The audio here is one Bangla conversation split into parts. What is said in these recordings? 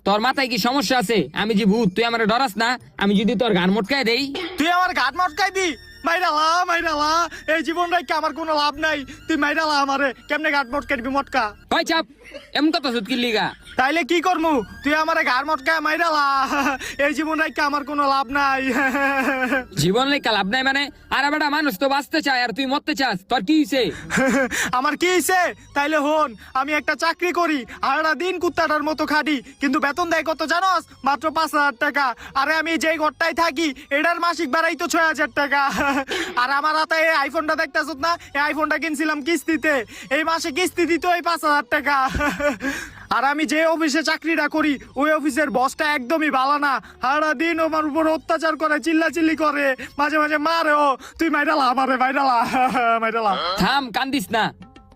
তোর মাথায় কি সমস্যা আছে? আমি যে ভূত, তুই আমার ডরাস না? আমি যদি তোর গান মটকায় দেই? তুই আমার ঘাট মটকাই দি। মাইরালা এই জীবন রাখতে আমার কোনো লাভ নাই। তুই মাইরালা আমারে কেমনে ঘাট মটকাইবি মটকা? কই চাপ, এমন কথা সুদ কি লিগা? তাইলে কি করমু? তুই আমারে ঘাট মটকা মাইরালা। এই জীবন রাখতে আমার কোনো লাভ নাই। জীবন লেখা লাভ নাই মানে? আর বেটা মানুষ তো বাঁচতে চায় আর তুই মরতে চাস, তোর কি হইছে? আমার কি হইছে? তাইলে হন, আমি একটা চাকরি করি, সারাটা দিন কুত্তাটার মতো খাটি, কিন্তু বেতন দেয় কত জানোস? মাত্র 5,000 টাকা। আরে আমি যেই ঘরটায় থাকি এটার মাসিক ভাড়াই তো 6,000 টাকা। আর আমার হাতে এই আইফোনটা দেখতেছ না, এই আইফোনটা কিনছিলাম কিস্তিতে। এই মাসে কিস্তি দিত এই 5,000 টাকা। আর আমি যে অফিসে চাকরিটা করি ওই অফিসের বসটা একদমই ভালো না। সারা দিন আমার উপর অত্যাচার করে, চিল্লাচিল্লি করে, মাঝে মাঝে মারেও। তুই মাইরালা আমারে, মাইরালা মাইরালা। থাম, কান্দিস না,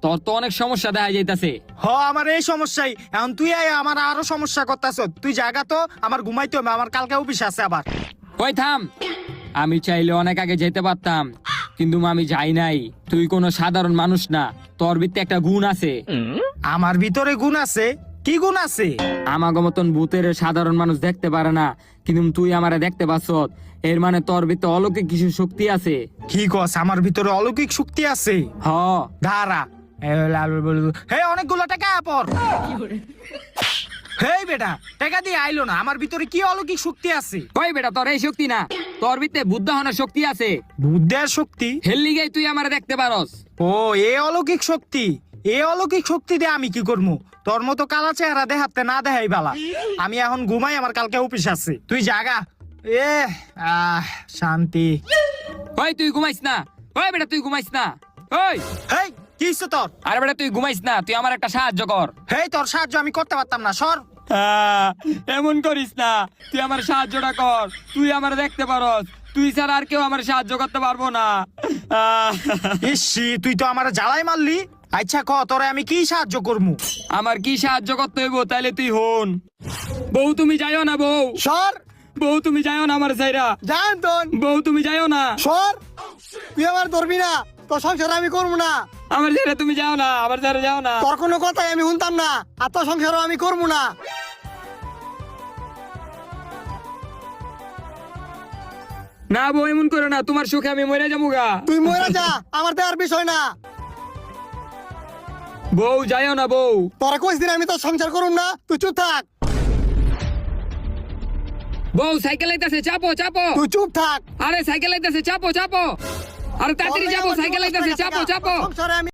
তোর তো অনেক সমস্যা দেখা যাইতাছে। আমার এই সমস্যাই। এখন তুই আমার আরো সমস্যা করতেছ। তুই জায়গা তো, আমার ঘুমাইতে হবে, আমার কালকে অফিস আছে আবার। ওই থাম, আমি চাইলে অনেক আগে যেতে পারতাম, কিন্তু আমি যাই নাই। তুই কোনো সাধারণ মানুষ না, তোর ভিতরে একটা গুণ আছে। আমার ভিতরে গুণ আছে? কি গুণ আছে? আমাগো মতন ভূতের সাধারণ মানুষ দেখতে পারে না, কিন্তু তুই আমারে দেখতে পাচ্ছ। এর মানে তোর ভিতরে অলৌকিক কিছু শক্তি আছে। কি কস? আমার ভিতরে অলৌকিক শক্তি আছে? হ, ধারা হে অনেকগুলো টাকা পর। হেই বেটা, টাকা দিয়ে আইলো না। আমার ভিতরে কি অলৌকিক শক্তি আছে? কই বেটা, তোর এই শক্তি না, তোর ভিতরে বুদ্ধ হওয়ার শক্তি আছে। বুদ্ধের শক্তি? হেললি গাই তুই আমারে দেখতে পারস। ও, এ অলৌকিক শক্তি। এ অলৌকিক শক্তি দিয়ে আমি কি করবো? তোর মতো কালা চেহারা দেখাতে না দেখাই বালা। আমি এখন ঘুমাই, আমার কালকে অফিস আছে। তুই জাগা। এ শান্তি। ওই তুই ঘুমাইস না, ওই বেটা তুই ঘুমাইস না। ওই হেই, কি হইছে তোর? আরে বেটা তুই ঘুমাইস না, তুই আমার একটা সাহায্য কর। হেই, তোর সাহায্য আমি করতে পারতাম না, সর। এমন করিস না, তুই আমার সাহায্যটা কর। তুই আমার দেখতে পারস, তুই ছাড়া আর কেউ আমার সাহায্য করতে পারবো না। ইসি, তুই তো আমার জ্বালাই মারলি। আচ্ছা ক, তোরে আমি কি সাহায্য করবো? আমার কি সাহায্য করতে হইব তাইলে তুই হন। বউ তুমি যাইও না, বউ সর। বউ তুমি যাইও না আমার সাইরা। জান তোন। বউ তুমি যাইও না, সর। তুই আমার ধরবি না, তোর সংসার আমি করবো না। আমার সাইরা তুমি যাও না, আমার সাইরা যাও না। তোর কোনো কথাই আমি শুনতাম না, আর তোর সংসারও আমি করবো না। না বউ, এমন করো না, তোমার সুখে আমি মরে যাবো গা। তুই মরে যা, আমার দেওয়ার বিষয় না। বউ যাইও না বউ। তোরা কইস দিন আমি তোর সংসার করুম না, তুই চুপ থাক। বউ সাইকেল আইতাছে, চাপো চাপো। তুই চুপ থাক। আরে সাইকেল আইতাছে, চাপো চাপো। আরে তাড়াতাড়ি যাবো, সাইকেল আইতাছে, চাপো চাপো। সংসারে আমি